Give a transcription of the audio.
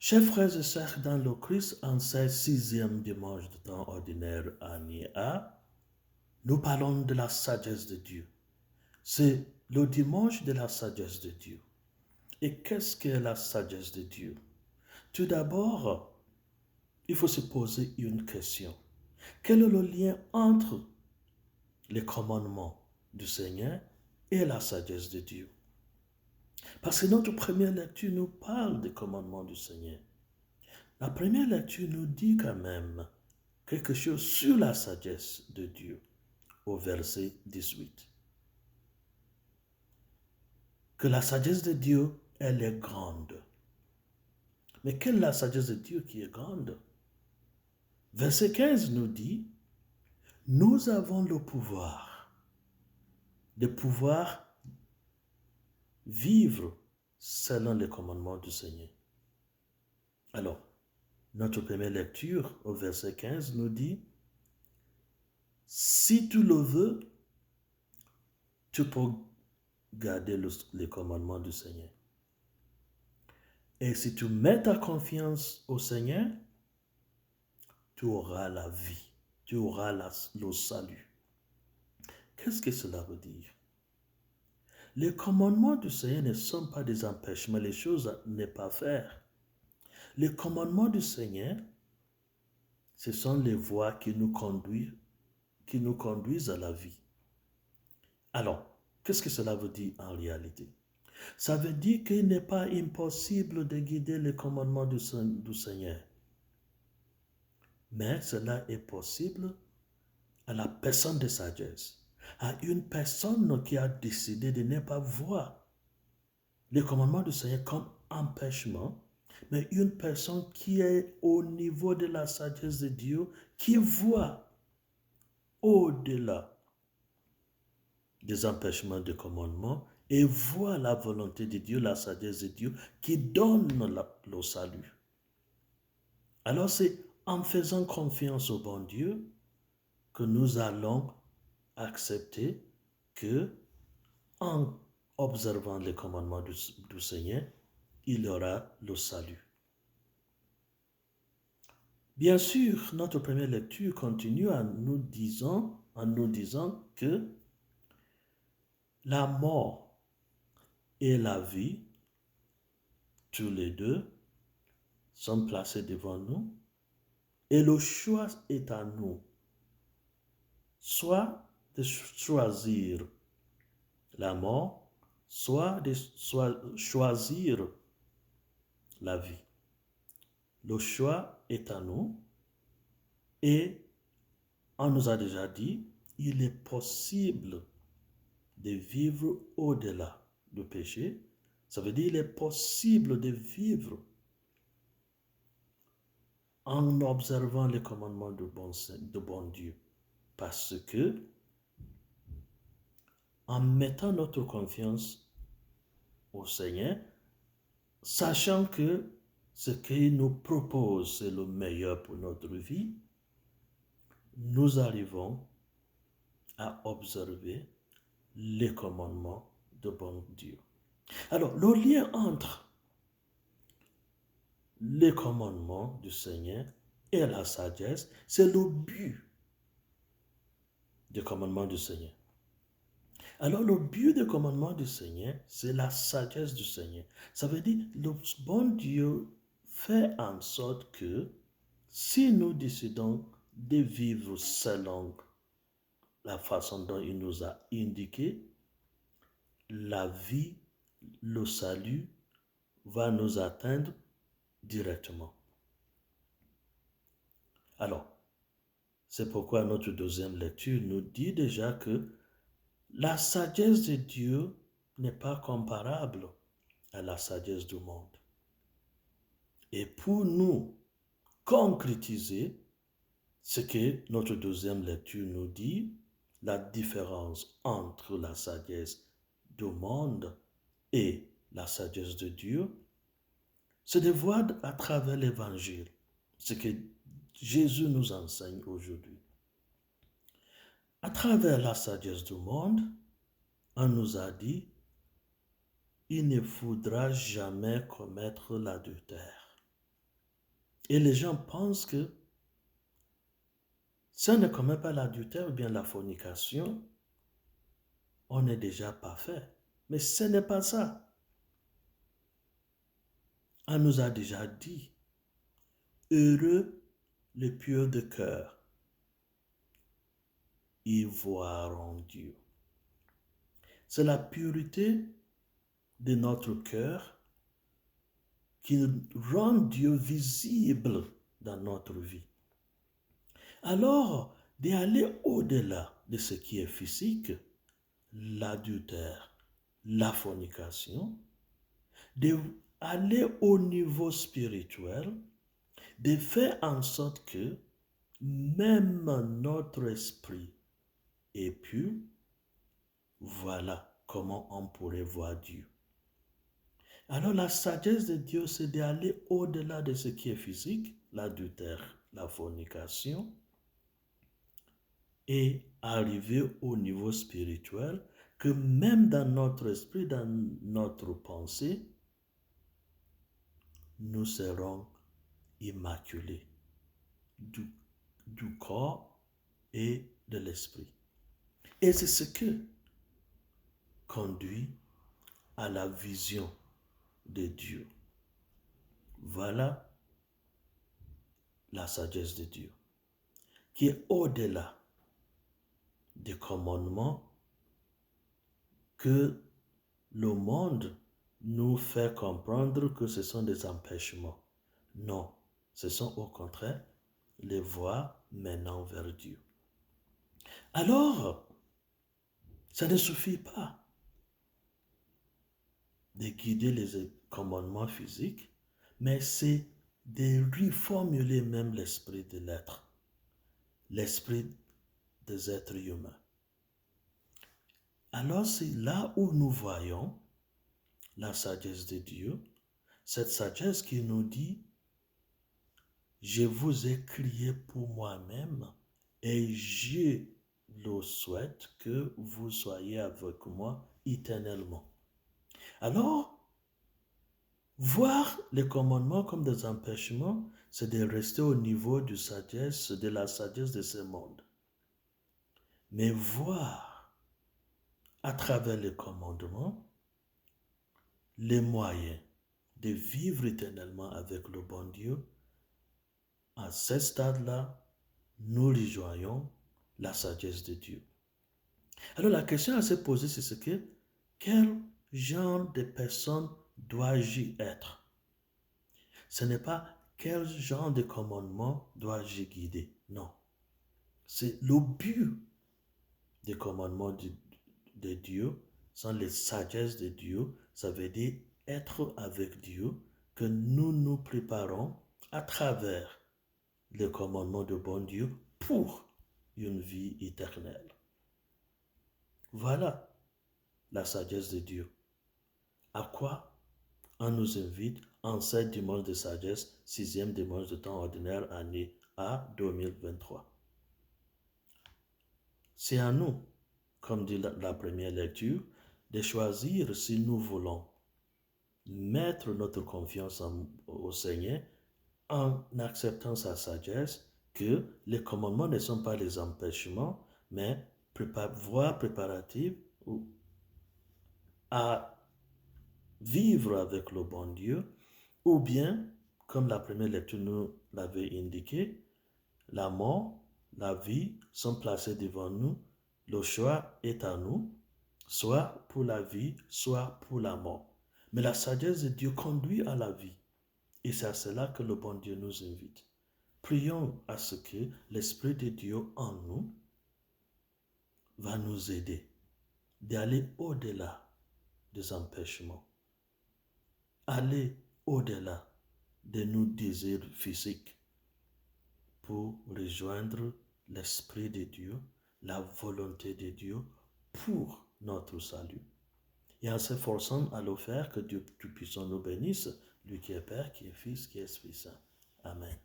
Chers frères et sœurs dans le Christ, en ce sixième dimanche de temps ordinaire année A, nous parlons de la sagesse de Dieu. C'est le dimanche de la sagesse de Dieu. Et qu'est-ce que la sagesse de Dieu? Tout d'abord, il faut se poser une question. Quel est le lien entre les commandements du Seigneur et la sagesse de Dieu? Parce que notre première lecture nous parle des commandements du Seigneur. La première lecture nous dit quand même quelque chose sur la sagesse de Dieu au verset 18. Que la sagesse de Dieu, elle est grande. Mais quelle est la sagesse de Dieu qui est grande? Verset 15 nous dit, nous avons le pouvoir de pouvoir vivre selon les commandements du Seigneur. Alors, notre première lecture au verset 15 nous dit, si tu le veux, tu peux garder les commandements du Seigneur. Et si tu mets ta confiance au Seigneur, tu auras la vie, tu auras le salut. Qu'est-ce que cela veut dire? Les commandements du Seigneur ne sont pas des empêchements, les choses à ne pas faire. Les commandements du Seigneur, ce sont les voies qui nous conduisent à la vie. Alors, qu'est-ce que cela veut dire en réalité? Ça veut dire qu'il n'est pas impossible de guider les commandements du Seigneur. Mais cela est possible à la personne de sagesse, à une personne qui a décidé de ne pas voir les commandements du Seigneur comme empêchement, mais une personne qui est au niveau de la sagesse de Dieu, qui voit au-delà des empêchements de commandements et voit la volonté de Dieu, la sagesse de Dieu, qui donne le salut. Alors c'est en faisant confiance au bon Dieu que nous allons accepter que, en observant les commandements du Seigneur, il y aura le salut. Bien sûr, notre première lecture continue en nous disant que la mort et la vie, tous les deux, sont placés devant nous et le choix est à nous. Soit de choisir la mort, soit de choisir la vie. Le choix est à nous et on nous a déjà dit, il est possible de vivre au-delà du péché. Ça veut dire qu'il est possible de vivre en observant les commandements de bon Dieu. Parce que, en mettant notre confiance au Seigneur, sachant que ce qu'il nous propose, c'est le meilleur pour notre vie, nous arrivons à observer les commandements de bon Dieu. Alors, le lien entre les commandements du Seigneur et la sagesse, c'est le but des commandements du Seigneur. Alors, le but des commandements du Seigneur, c'est la sagesse du Seigneur. Ça veut dire, le bon Dieu fait en sorte que si nous décidons de vivre selon la façon dont il nous a indiqué, la vie, le salut va nous atteindre directement. Alors, c'est pourquoi notre deuxième lecture nous dit déjà que la sagesse de Dieu n'est pas comparable à la sagesse du monde. Et pour nous concrétiser ce que notre deuxième lecture nous dit, la différence entre la sagesse du monde et la sagesse de Dieu, c'est de voir à travers l'évangile ce que Jésus nous enseigne aujourd'hui. À travers la sagesse du monde, on nous a dit, il ne faudra jamais commettre l'adultère. Et les gens pensent que si on ne commet pas l'adultère ou bien la fornication, on est déjà parfait. Mais ce n'est pas ça. On nous a déjà dit, heureux les purs de cœur, ils verront Dieu. C'est la pureté de notre cœur qui rend Dieu visible dans notre vie. Alors, d'aller au-delà de ce qui est physique, l'adultère, la fornication, d'aller au niveau spirituel, de faire en sorte que même notre esprit est pur. Voilà comment on pourrait voir Dieu. Alors la sagesse de Dieu, c'est d'aller au-delà de ce qui est physique, l'adultère, la fornication, et arriver au niveau spirituel, que même dans notre esprit, dans notre pensée, nous serons immaculés du corps et de l'esprit. Et c'est ce que conduit à la vision de Dieu. Voilà la sagesse de Dieu, qui est au-delà des commandements que le monde nous fait comprendre que ce sont des empêchements. Non, ce sont au contraire les voies menant vers Dieu. Alors, ça ne suffit pas de guider les commandements physiques, mais c'est de reformuler même l'esprit de l'être, l'esprit des êtres humains. Alors c'est là où nous voyons la sagesse de Dieu, cette sagesse qui nous dit, je vous ai crié pour moi-même et je le souhaite que vous soyez avec moi éternellement. Alors, voir les commandements comme des empêchements, c'est de rester au niveau de la sagesse de ce monde. Mais voir à travers les commandements les moyens de vivre éternellement avec le bon Dieu, à ce stade-là, nous rejoignons la sagesse de Dieu. Alors la question à se poser, c'est quel genre de personne dois-je être? Ce n'est pas quel genre de commandement dois-je guider. Non. C'est le but des commandements de Dieu, sans les sagesses de Dieu. Ça veut dire être avec Dieu, que nous nous préparons à travers les commandements de bon Dieu pour une vie éternelle. Voilà la sagesse de Dieu. À quoi on nous invite en cette dimanche de sagesse, 6e dimanche de temps ordinaire, année A 2023. C'est à nous, comme dit la première lecture, de choisir si nous voulons mettre notre confiance au Seigneur en acceptant sa sagesse, que les commandements ne sont pas les empêchements, mais voie préparative à vivre avec le bon Dieu, ou bien, comme la première lecture nous l'avait indiqué, la mort, la vie sont placés devant nous, le choix est à nous, soit pour la vie, soit pour la mort. Mais la sagesse de Dieu conduit à la vie, et c'est à cela que le bon Dieu nous invite. Prions à ce que l'Esprit de Dieu en nous va nous aider d'aller au-delà des empêchements, aller au-delà de nos désirs physiques pour rejoindre l'Esprit de Dieu, la volonté de Dieu pour notre salut. Et en s'efforçant à le faire, que Dieu Tout-Puissant nous bénisse, lui qui est Père, qui est Fils, qui est Esprit Saint. Amen.